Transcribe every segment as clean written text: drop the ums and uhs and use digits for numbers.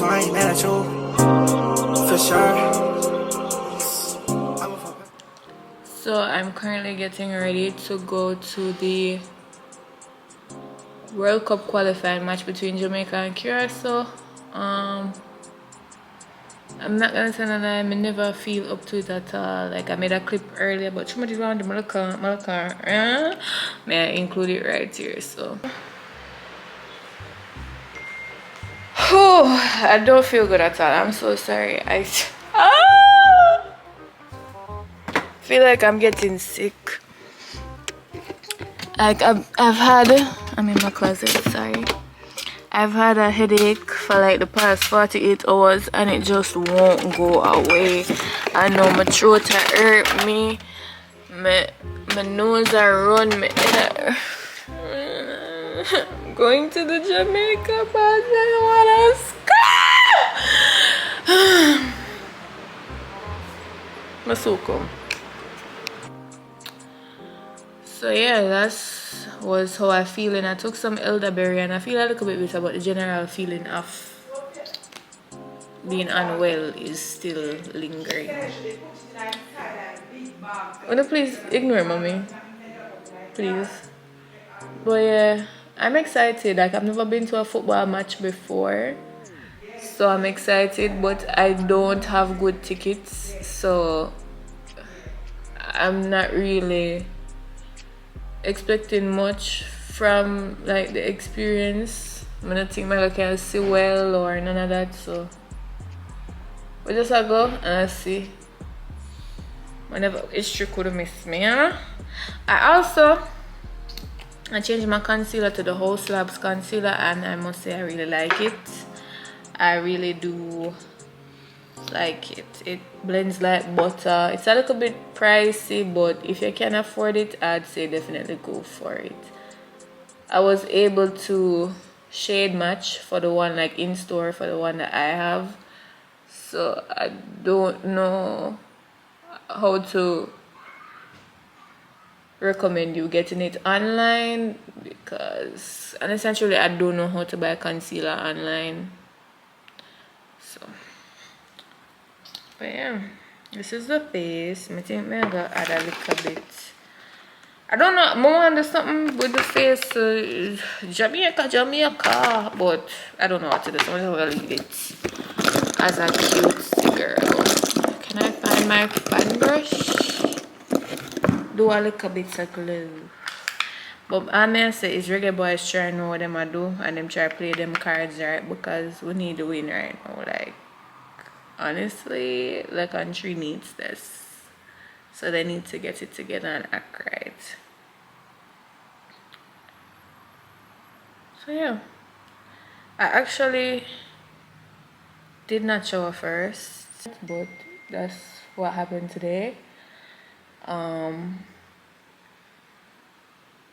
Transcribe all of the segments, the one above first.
I ain't mad at you. For sure. So I'm currently getting ready to go to the World Cup qualifying match between Jamaica and Curacao. I'm not gonna say that I never feel up to it at all. Like I made a clip earlier, but too much around the Malaka. May I include it right here? So, I don't feel good at all. I'm so sorry. I feel like I'm getting sick. Like I've had. I'm in my closet. Sorry. I've had a headache for like the past 48 hours and it just won't go away. I know my throat hurt me, my nose are run, my head I'm going to the Jamaica but I wanna scream. Masuko. So yeah, that was how I feel, and I took some elderberry and I feel a little bit better, but the general feeling of being unwell is still lingering. Wanna please ignore mommy? Please. But yeah, I'm excited. Like I've never been to a football match before. So I'm excited, but I don't have good tickets, so I'm not really expecting much from like the experience. I don't think I can see well or none of that, so we just go and I see whenever history could miss me. Huh? I changed my concealer to the Whole Slabs concealer and I must say I really like it. I really do like it. It blends like butter. It's a little bit pricey, but if you can afford it, I'd say definitely go for it. I was able to shade match for the one like in store for the one that I have, so I don't know how to recommend you getting it online, because and essentially I don't know how to buy concealer online. So but yeah, this is the face. I think I gotta add a little bit. I don't know, more under something with the face, Jamaica, but I don't know what to do, so I'm gonna leave it as a cute girl. Can I find my fan brush? Do a little bit of glue. But I may say is reggae boys try to know what them I do and them try to play them cards right, because we need to win right now. Like honestly, the country needs this. So they need to get it together and act right. So yeah, I actually did not shower first, but that's what happened today.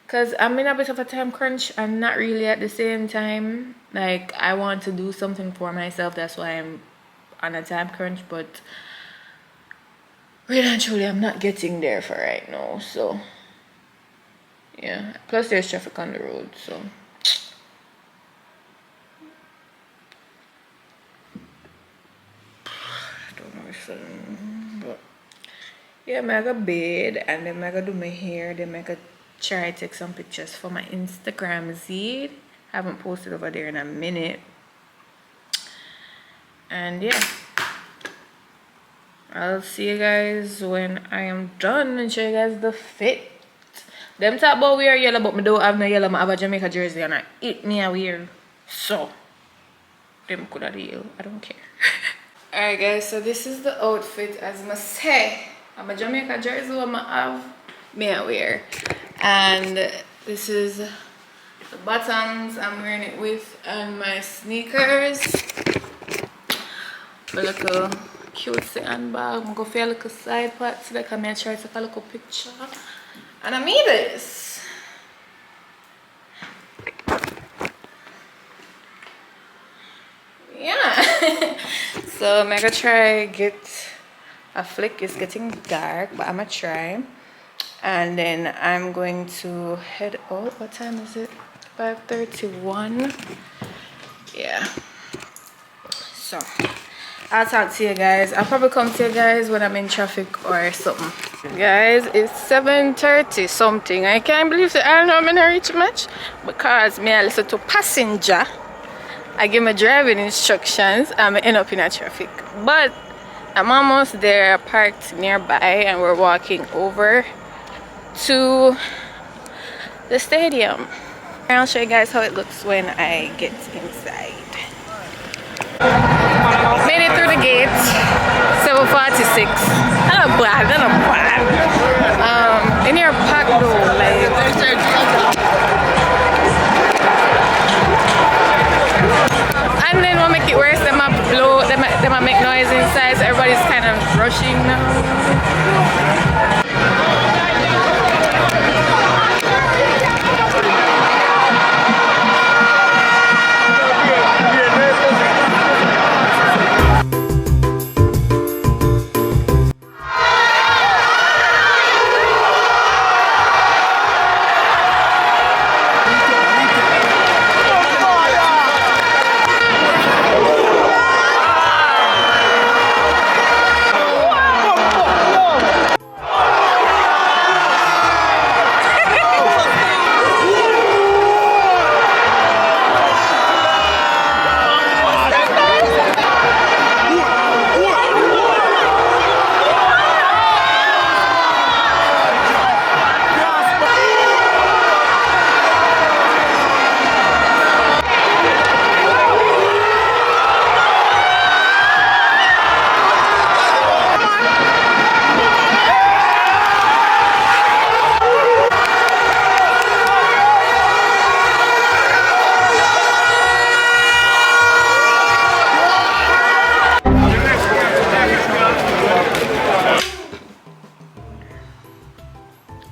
Cause I'm in a bit of a time crunch and not really at the same time. Like I want to do something for myself, that's why I'm on a time crunch, but really and truly I'm not getting there for right now. So yeah, plus there's traffic on the road, so I don't know if but yeah, I'm gonna bed and then I'm gonna do my hair, then I'm gonna try to take some pictures for my Instagram Z. Haven't posted over there in a minute. And yeah, I'll see you guys when I am done and show you guys the fit. Them talk about wear yellow, but me don't have no yellow. I have a Jamaica jersey and I eat me a wear. So them could have deal. I don't care. Alright guys, so this is the outfit as I say. I'm a Jamaica jersey what I have me a wear. And this is the buttons I'm wearing it with and my sneakers. My little cutesy handbag. I'm going to go for a little side part so that I can try to take a little picture. And I mean this. Yeah. So I'm gonna try get a flick. It's getting dark, but I'm gonna try. And then I'm going to head out. What time is it? 5:31. Yeah. So I'll talk to you guys. I'll probably come to you guys when I'm in traffic or something. Guys, it's 7:30 something. I can't believe that I don't know I'm gonna reach much because me I listen to passenger. I give my driving instructions and I end up in a traffic. But I'm almost there, parked nearby, and we're walking over to the stadium. I'll show you guys how it looks when I get inside. Made it through the gate. 7:46. Not bad, not bad. In here packed though, like. And then what make it worse, them a blow, them a make noise inside, so everybody's kind of rushing now.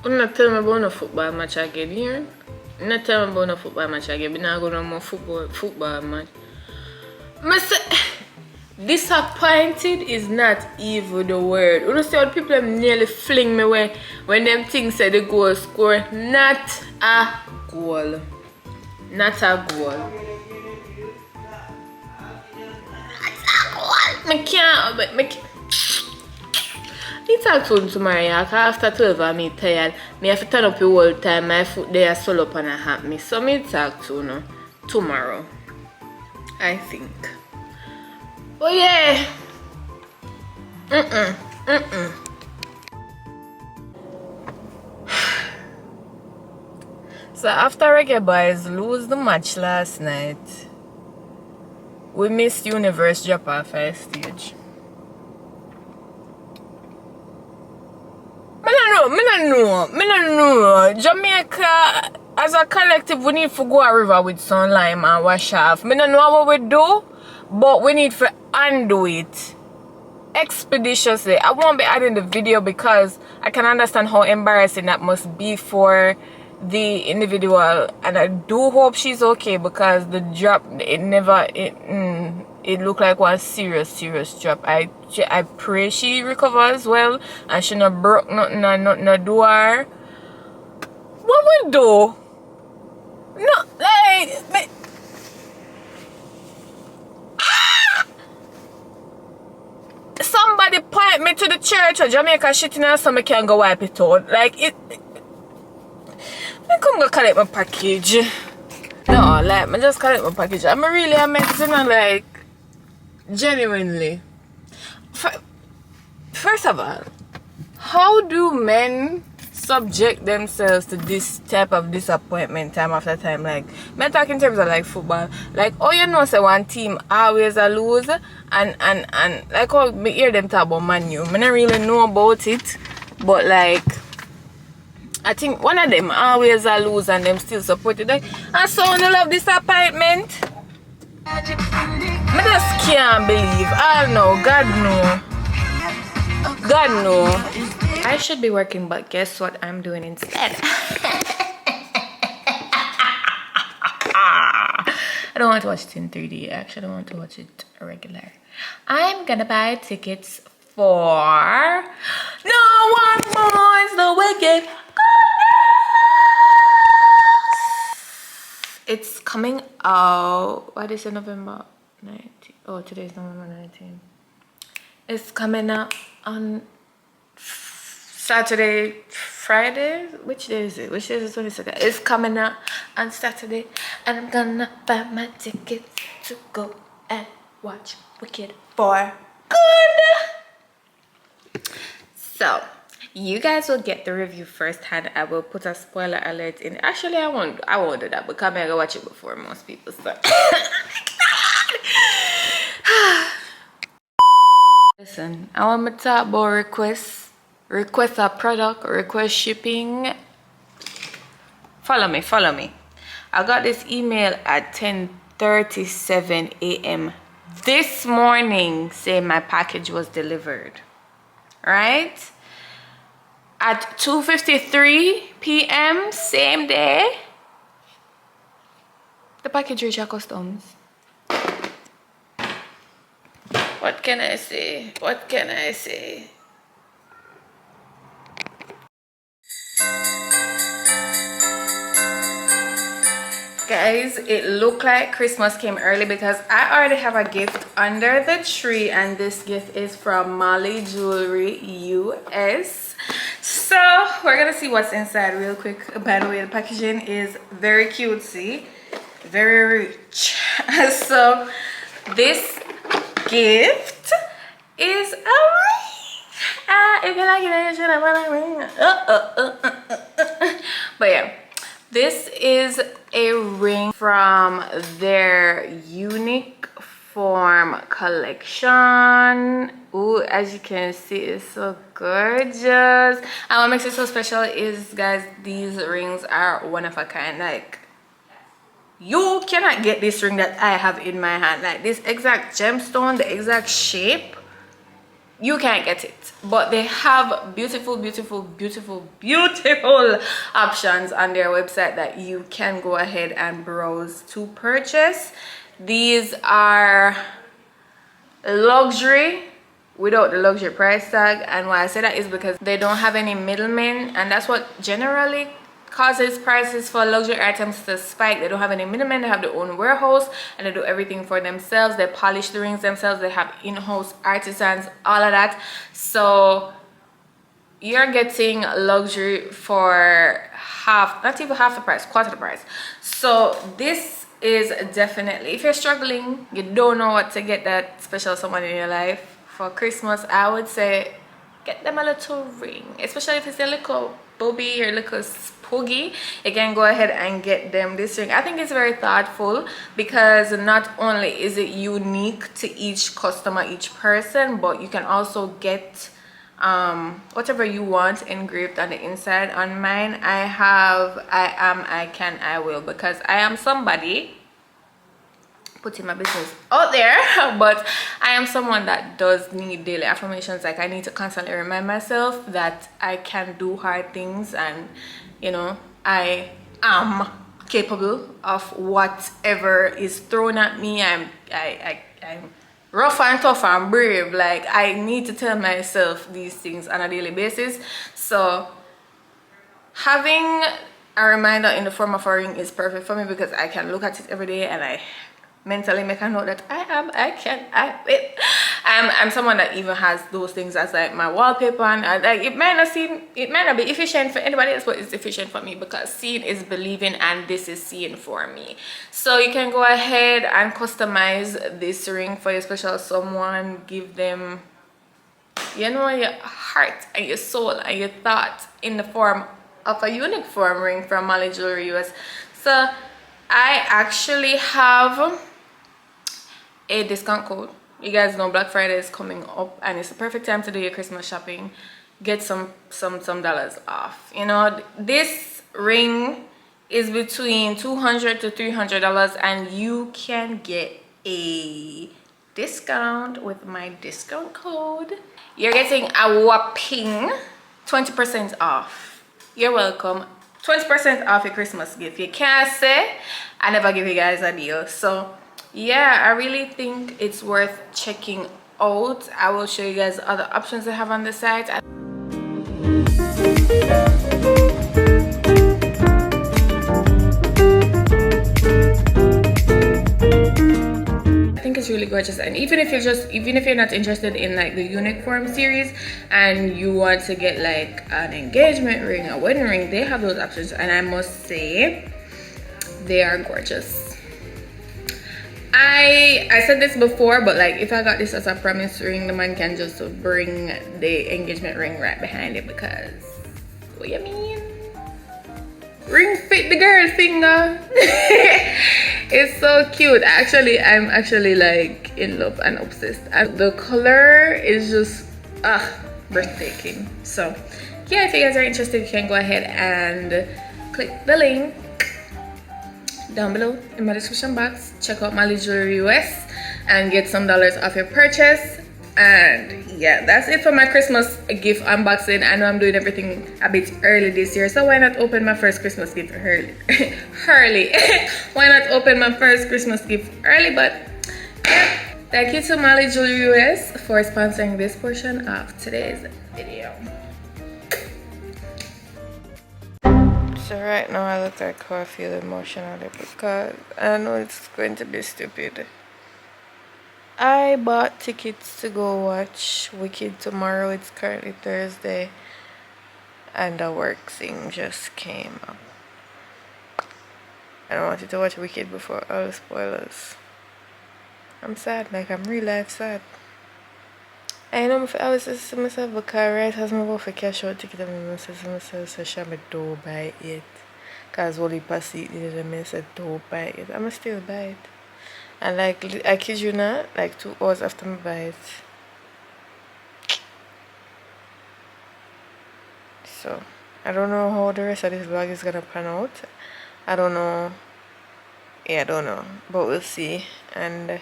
Not tell me about no football match again here. Not tell me about no football match again. We not going no more football match. Disappointed is not even the word. You know, see how people nearly fling me when them things say the goal score. Not a goal. Not a goal. I can't. I talk to him tomorrow, yeah, because after 12 I'm tired. I have to turn up the whole time. My foot there swell up and I have me. So I talk to you tomorrow, I think. But yeah. So after Reggae Boys lose the match last night, we missed Universe drop off our stage. Me no know. Jamaica, as a collective, we need to go a river with some lime and wash off. Me no know what we do, but we need to undo it expeditiously. I won't be adding the video because I can understand how embarrassing that must be for the individual, and I do hope she's okay because the drop, it looked like one serious drop. I pray she recovers well and she not broke nothing and nothing no do her. What we do? No, like somebody point me to the church or Jamaica shit in so I can go wipe it out. Like it. I come go collect my package. No, like I just collect my package. I'm really amazing, like genuinely. First of all, how do men subject themselves to this type of disappointment time after time? Like, I'm talking in terms of like football. Like, oh, you know, say one team always a lose, and like how me hear them talk about Man U. I don't really know about it, but like, I think one of them always a lose and them still support it. Like, and so you love disappointment. I just can't believe. I don't know. God know. God know. I should be working, but guess what I'm doing instead? I don't want to watch it in 3D. I actually want to watch it regular. I'm gonna buy tickets for No One Mourns the Wicked. It's coming out. What is it? November. 19. Oh, today's November 19. It's coming out on Saturday, Friday. Which day is it? Which day is the 22nd? It's coming out on Saturday, and I'm gonna buy my tickets to go and watch Wicked for good. So you guys will get the review firsthand. I will put a spoiler alert in. Actually, I won't do that because I'm gonna watch it before most people start. Listen, I want to talk about request a product, request shipping. Follow me. I got this email at 10:37 a.m. this morning saying my package was delivered. Right? At 2:53 p.m. same day, the package reached our customs. What can I say? Guys, it looked like Christmas came early because I already have a gift under the tree, and this gift is from Molly Jewelry US. So we're gonna see what's inside real quick. By the way, the packaging is very cutesy, very rich. So this gift is a ring. If you like it, you should have a ring. But yeah, this is a ring from their unique form collection. Ooh, as you can see, it's so gorgeous. And what makes it so special is, guys, these rings are one of a kind. Like, you cannot get this ring that I have in my hand, like this exact gemstone, the exact shape. You can't get it, but they have beautiful options on their website that you can go ahead and browse to purchase. These are luxury without the luxury price tag, and why I say that is because they don't have any middlemen, and that's what generally causes prices for luxury items to spike. They don't have any middlemen. They have their own warehouse and they do everything for themselves. They polish the rings themselves. They have in-house artisans, all of that. So you're getting luxury for half, not even half the price, quarter the price. So this is definitely, if you're struggling, you don't know what to get that special someone in your life for Christmas, I would say get them a little ring, especially if it's a little bobby or little spooky. You can go ahead and get them this ring. I think it's very thoughtful because not only is it unique to each customer, each person, but you can also get whatever you want engraved on the inside. On mine, I have I am, I can, I will, because I am somebody putting my business out there, but I am someone that does need daily affirmations. Like, I need to constantly remind myself that I can do hard things, and you know, I am capable of whatever is thrown at me. I'm rough and tough and brave. Like, I need to tell myself these things on a daily basis. So having a reminder in the form of a ring is perfect for me because I can look at it every day and I mentally make a note that I am, I can, I will. I'm someone that even has those things as like my wallpaper, and like it might not be efficient for anybody else, but it's efficient for me because seeing is believing, and this is seeing for me. So you can go ahead and customize this ring for your special someone. Give them, you know, your heart and your soul and your thought in the form of a unique form ring from Molly Jewelry US. So I actually have a discount code. You guys know Black Friday is coming up, and it's the perfect time to do your Christmas shopping. Get some dollars off. You know, this ring is between $200 to $300, and you can get a discount with my discount code. You're getting a whopping 20% off. You're welcome. 20% off your Christmas gift. You can't say I never give you guys a deal. So yeah, I really think it's worth checking out. I will show you guys other options I have on the site. I think it's really really gorgeous. And even if you're not interested in like the uniform series and you want to get like an engagement ring, a wedding ring, they have those options, and I must say they are gorgeous. I said this before, but like if I got this as a promise ring, the man can just bring the engagement ring right behind it, because what you mean? Ring fit the girl finger. It's so cute. I'm actually like in love and obsessed, and the color is just breathtaking. So yeah, if you guys are interested, you can go ahead and click the link down below in my description box. Check out Mali Jewelry US and get some dollars off your purchase. And yeah, that's it for my Christmas gift unboxing. I know I'm doing everything a bit early this year, so why not open my first Christmas gift early? Why not open my first Christmas gift early? But yeah, thank you to Mali Jewelry US for sponsoring this portion of today's video. So right now I look like how I feel emotionally, because I know it's going to be stupid. I bought tickets to go watch Wicked tomorrow. It's currently Thursday, and the work thing just came up. I don't wanted to watch Wicked before all the spoilers. I'm sad, like I'm real life sad. I know I was just to myself, because right as I'm about to cash out ticket, I said to myself, so shall I don't buy it? Because only pass it, I said don't buy it. I'm still buy it. And like, I kid you not, like 2 hours after I buy it. So, I don't know how the rest of this vlog is gonna pan out. I don't know. Yeah, I don't know. But we'll see. And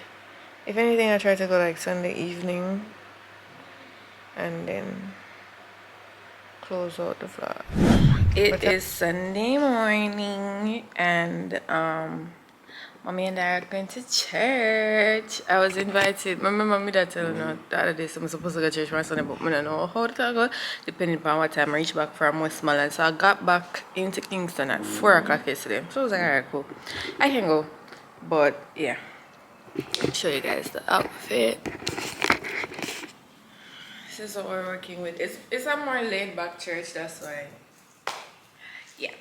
if anything, I try to go like Sunday evening and then close out the vlog. It is Sunday morning, and mommy and I are going to church. I was invited. Remember mommy that told me the other day, so I'm supposed to go to church on Sunday, but I don't know how to go, depending upon what time I reach back from Westmoreland. So I got back into Kingston at 4 o'clock yesterday. So I was like, alright, cool, I can go. But yeah, I'll show you guys the outfit. This is what we're working with. It's a more laid back church, that's why. Yeah,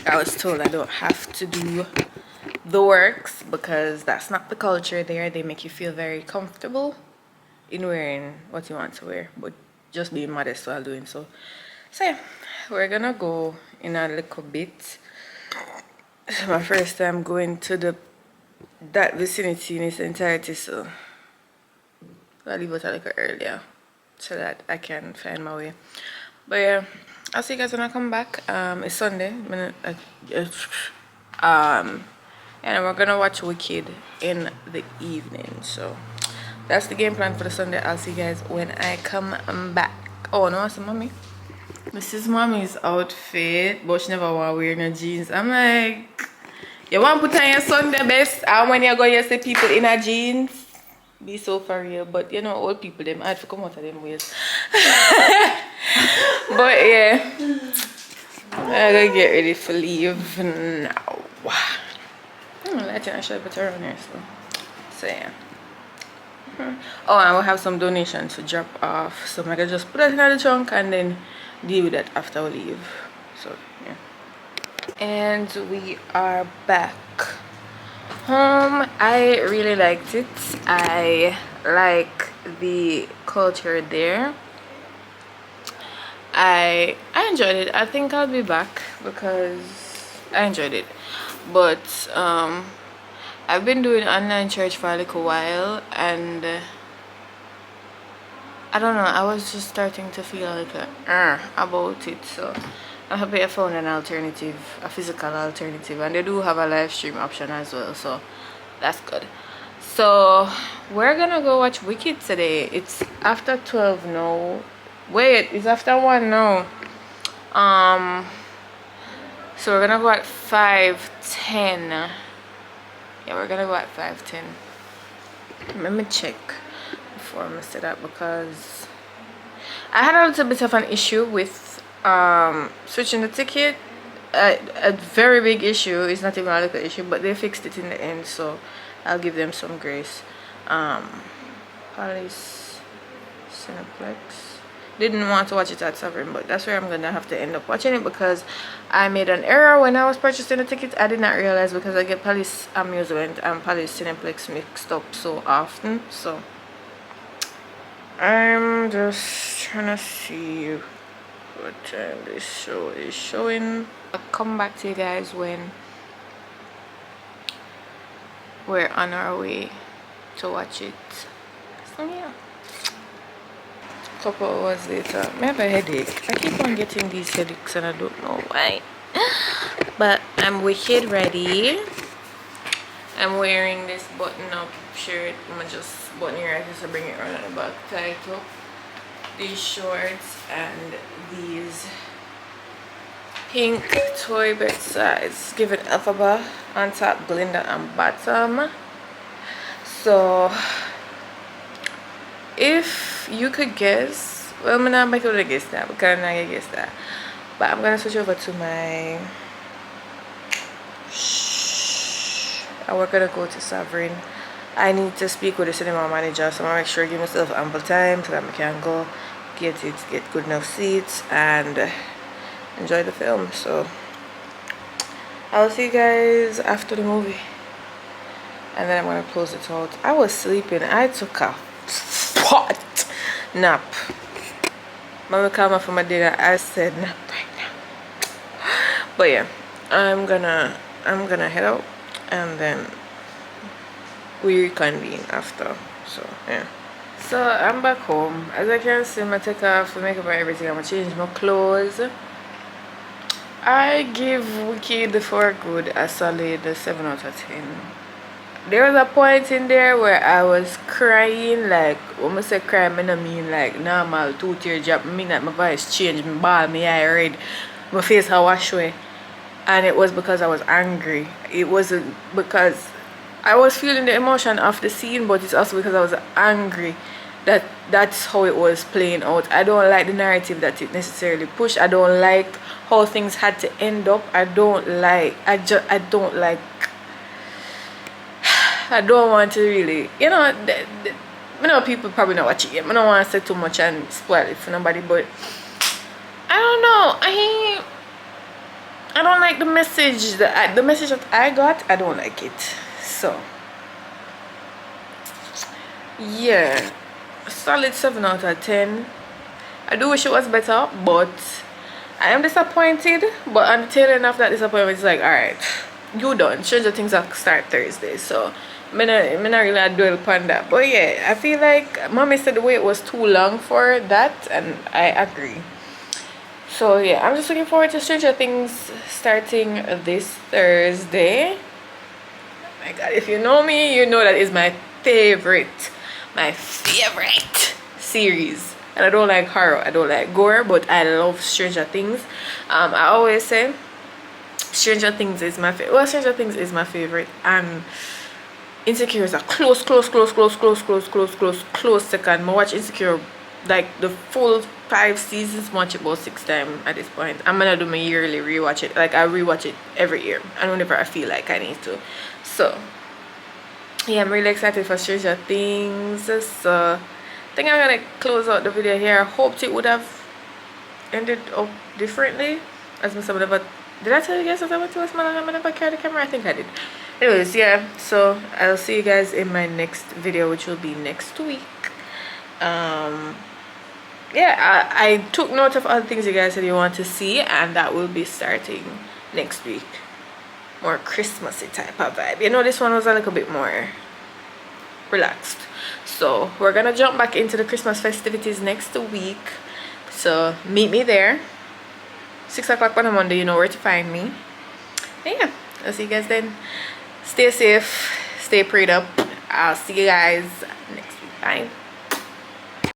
I was told I don't have to do the works, because that's not the culture there. They make you feel very comfortable in wearing what you want to wear, but just being modest while doing so. So yeah, we're gonna go in a little bit. It's my first time going to that vicinity in its entirety, so I'll leave it a little earlier so that I can find my way. But yeah, I'll see you guys when I come back. It's Sunday, and we're gonna watch Wicked in the evening. So that's the game plan for the Sunday. I'll see you guys when I come back. Oh no, I see mommy. This is mommy's outfit, but she never want to wear no jeans. I'm like, you want to put on your Sunday best, and when you go, you see people in a jeans. Be so for real, but you know, old people, them I have to come out of them ways. But yeah, I'm gonna get ready for leave now. I think I should put her on here, so yeah. Oh, and we'll have some donations to drop off, so I can just put it in the trunk and then deal with that after we leave. So yeah, and we are back home. I really liked it. I like the culture there. I enjoyed it. I think I'll be back because I enjoyed it. But I've been doing online church for a little while, and I don't know, I was just starting to feel like about it. So I'm happy I found an alternative, a physical alternative, and they do have a live stream option as well, so that's good. So we're gonna go watch Wicked today. It's after 12 now. Wait, it's after 1 now. So we're gonna go at 5:10. Yeah, we're gonna go at 5:10. Let me check before I mess it up, because I had a little bit of an issue with switching the ticket. A very big issue. It's not even a little issue, but they fixed it in the end, so I'll give them some grace. Palace Cineplex. Didn't want to watch it at Sovereign, but that's where I'm gonna have to end up watching it because I made an error when I was purchasing the ticket. I did not realize because I get Palace Amusement and Palace Cineplex mixed up so often. So I'm just trying to see what time this show is showing. I'll come back to you guys when we're on our way to watch it. So yeah. Couple hours later, I have a headache. I keep on getting these headaches and I don't know why. But I'm wicked ready. I'm wearing this button-up shirt. I'm gonna just button it right just to bring it around at the back, tie it up. These shorts and these pink toy bed sides. Give it alphabet on top, Glinda on bottom. So if you could guess, well, I'm not able to guess that because I'm not gonna guess that, but I'm gonna switch over to my and we're gonna go to Sovereign. I need to speak with the cinema manager, so I'm gonna make sure I give myself ample time so that I can go get good enough seats and enjoy the film. So I'll see you guys after the movie, and then I'm gonna close it out. I was sleeping. I took a hot nap. Mama called me from my dinner. I said nap right now. But yeah, I'm gonna head out and then we reconvene after. So yeah. So I'm back home. As I can see, I take off the makeup and everything. I'm gonna change my clothes. I give Wicked for Good a solid 7 out of 10. There was a point in there where I was crying, like when I say cry, I don't mean like normal 2-tear drop. I mean that my voice changed, my ball, my eye red, my face I wash away. And it was because I was angry. It wasn't because I was feeling the emotion of the scene, but it's also because I was angry. That's how it was playing out. I don't like the narrative that it necessarily pushed. I don't like how things had to end up. I don't want to really, you know, I know people probably not watch it yet. I don't want to say too much and spoil it for nobody, but I don't know. I don't like the message that I got. I don't like it. So yeah, solid 7 out of 10. I do wish it was better, but I am disappointed. But on the tail end of that disappointment, it's like, alright, you done. Stranger Things will start Thursday, so I'm not really dwell upon that. But yeah, I feel like mommy said the wait was too long for that, and I agree. So yeah, I'm just looking forward to Stranger Things starting this Thursday. My god, if you know me, you know that is my favorite series. And I don't like horror, I don't like gore, but I love Stranger Things. I always say Stranger Things is my favorite. Well, Stranger Things is my favorite, and Insecure is a close second. I watch Insecure like the full 5 seasons, watch it about 6 times at this point. I'm gonna do my yearly rewatch it. Like I rewatch it every year and whenever I feel like I need to. So yeah, I'm really excited for Stranger Things. So I think I'm gonna close out the video here. I hoped it would have ended up differently. As Mr. Whatever, did I tell you guys that I went to a small and I never carried the camera? I think I did. Anyways, yeah, so I'll see you guys in my next video, which will be next week. Yeah, I took note of all the things you guys said you want to see, and that will be starting next week. More Christmassy type of vibe. You know, this one was a little bit more relaxed. So we're gonna jump back into the Christmas festivities next week. So meet me there. 6 o'clock on a Monday, you know where to find me. And yeah, I'll see you guys then. Stay safe, stay prayed up. I'll see you guys next week. Bye.